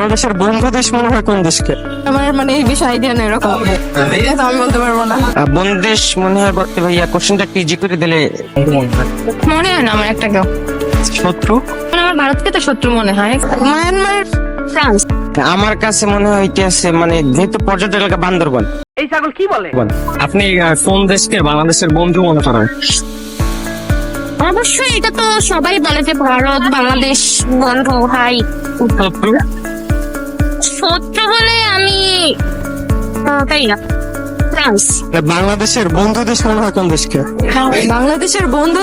বাংলাদেশের বন্ধু দেশ মনে হয় কোন দেশকে? আমার এই বিষয় আইডিয়া নেই এরকম, এটা আমি বলতে পারবো না। বন্ধু দেশ মনে হয় বলতে ভাইয়া কোশ্চেনটা একটু ইজি করে দিলে। মনে হয় না আমার একটা কেউ। শত্রু? আমার ভারতকে তো শত্রু মনে হয়। Myanmar, France. আমার কাছে মনে হয় এটা আছে যেহেতু পর্যটক এলাকা বান্দরবান। এই ছাগল কি বলে? আপনি কোন দেশকে বাংলাদেশের বন্ধু মনে করেন? অবশ্যই এটা তো সবাই বলে যে ভারত বাংলাদেশ বন্ধু ভাই। শত্রু? শত্রু হলে আমি তাই না, ফ্রান্স। বাংলাদেশের বন্ধু দেশ মনে হয় কোন দেশকে? বাংলাদেশের বন্ধু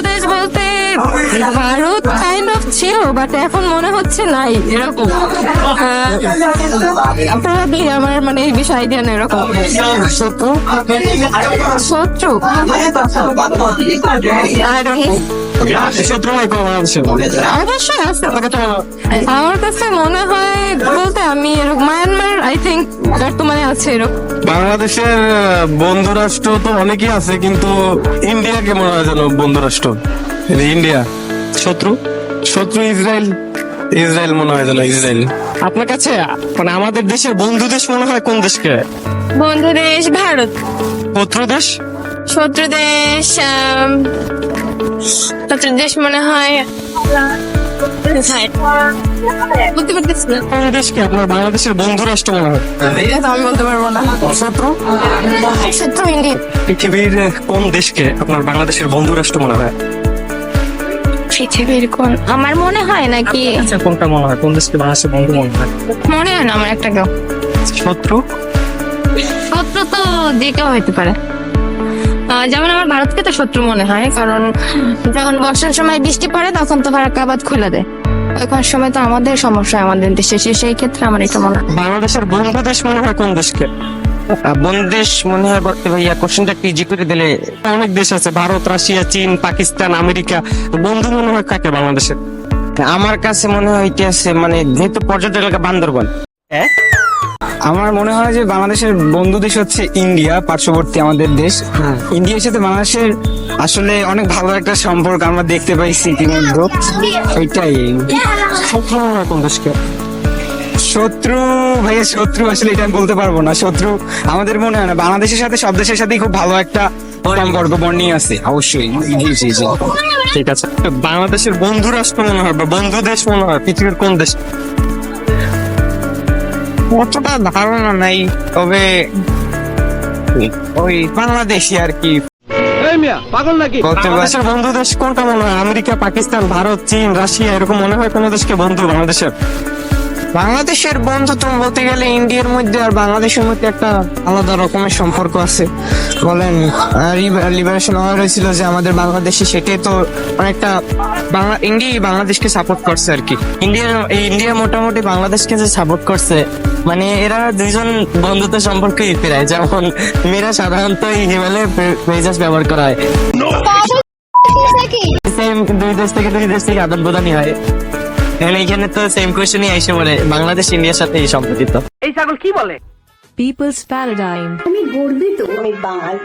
দেশ বলতে ভারত কাইন্ড অফ ছিল, বাট এখন মনে হচ্ছে নাই এরকম। Probably আমার এই বিষয় আইডিয়া নেই এরকম। শত্রু? শত্রু I don't know. শত্রু হয় কোন বাংলাদেশের? অবশ্যই আছে। আমার কাছে মনে হয় বলতে আমি এরকম মায়ানমার আই থিঙ্ক বর্তমানে আছে এরকম। বাংলাদেশের বন্ধু রাষ্ট্র তো অনেকই আছে, কিন্তু ইন্ডিয়াকে মনে হয় যেন বন্ধু রাষ্ট্র। ইন্ডিয়া। শত্রু? শত্রু ইসরায়েল। ইসরায়েল মনে হয় যেন ইসরায়েল। আপনার কাছে আমাদের দেশের বন্ধু দেশ মনে হয় কোন দেশকে? বন্ধু দেশ ভারত। শত্রু দেশ? শত্রু দেশ মনে হয় বলতে পারতেছি না। কোন দেশকে আপনার বাংলাদেশের বন্ধু রাষ্ট্র মনে হয়? এটা আমি বলতে পারবো না। শত্রু? শত্রু ইন্ডিয়া। পৃথিবীর কোন দেশকে আপনার বাংলাদেশের বন্ধু রাষ্ট্র মনে হয়? পৃথিবীর কোন আমার মনে হয় নাকি আচ্ছা, কোনটা মনে হয়? কোন দেশকে বাংলাদেশের বন্ধু মনে হয়? মনে হয় না আমার একটা কেউ। শত্রু? শত্রু তো যে কেউ হইতে পারে। যেমন আমার ভারতকে তো শত্রু মনে হয়, কারণ যখন বর্ষার সময় বৃষ্টি পড়ে তখন তো ফারাক্কাবাদ খুলে দেয়, ওইখান সময় তো আমাদের সমস্যা আমাদের দেশে, সেই ক্ষেত্রে আমার এটা মনে হয়। বাংলাদেশের বন্ধু দেশ মনে হয় কোন দেশকে? বন্ধু দেশ মনে হয় বলতে ভাইয়া কোশ্চেনটা একটু ইজি করে দিলে। অনেক দেশ আছে, ভারত, রাশিয়া, চীন, পাকিস্তান, আমেরিকা। বন্ধু মনে হয় কাকে বাংলাদেশের? আমার কাছে মনে হয় এটা আছে যেহেতু পর্যটক এলাকা বান্দরবান। আমার মনে হয় যে বাংলাদেশের বন্ধু দেশ হচ্ছে ইন্ডিয়া, পার্শ্ববর্তী আমাদের দেশ। ইন্ডিয়ার সাথে বাংলাদেশের আসলে অনেক ভালো একটা সম্পর্ক আমরা দেখতে পাইছি ইতিমধ্যে, ওইটাই। শত্রু মনে হয় কোন দেশকে? শত্রু ভাইয়া, শত্রু আসলে এটা আমি বলতে পারবো না। শত্রু আমাদের মনে হয় না, বাংলাদেশের সাথে সব দেশের সাথেই খুব ভালো একটা সম্পর্ক বন্ডিং আছে অবশ্যই। জি জি জি। ঠিক আছে, বাংলাদেশের বন্ধু রাষ্ট্র মনে হয় বা বন্ধু দেশ মনে হয় পৃথিবীর কোন দেশ? অতটা ধারণা নাই, তবে ওই বাংলাদেশই আর কি এই মিয়া পাগল নাকি? বলতে পারি। বাংলাদেশের বন্ধু দেশ কোনটা মনে হয়? আমেরিকা, পাকিস্তান, ভারত, চীন, রাশিয়া, এরকম মনে হয় কোন দেশকে বন্ধু বাংলাদেশের? বাংলাদেশের বন্ধু তুমি বলতে গেলে ইন্ডিয়ার মধ্যে আর বাংলাদেশের মধ্যে একটা আলাদা রকমের সম্পর্ক আছে। বলেন লিবারেশন ওয়ার হয়েছিল যে আমাদের বাংলাদেশে, সেটাই তো অনেকটা ইন্ডিয়া বাংলাদেশকে সাপোর্ট করছে আর কি। ইন্ডিয়া মোটামুটি বাংলাদেশকে যে সাপোর্ট করছে, এরা দুইজন বন্ধুত্ব সম্পর্কেই প্রায়, যেমন মেয়েরা সাধারণত এই হিমালয় পেজাস ব্যবহার করা হয়। সেম দুই দেশ থেকে আদান প্রদানই হয়। এইখানে তো সেম কোয়েশ্চেনই আইসে বলে বাংলাদেশ ইন্ডিয়ার সাথে সম্পর্কিত। এই ছাগল কি বলে? People's Paradigm. আমি গর্বিত আমি বাঙালি।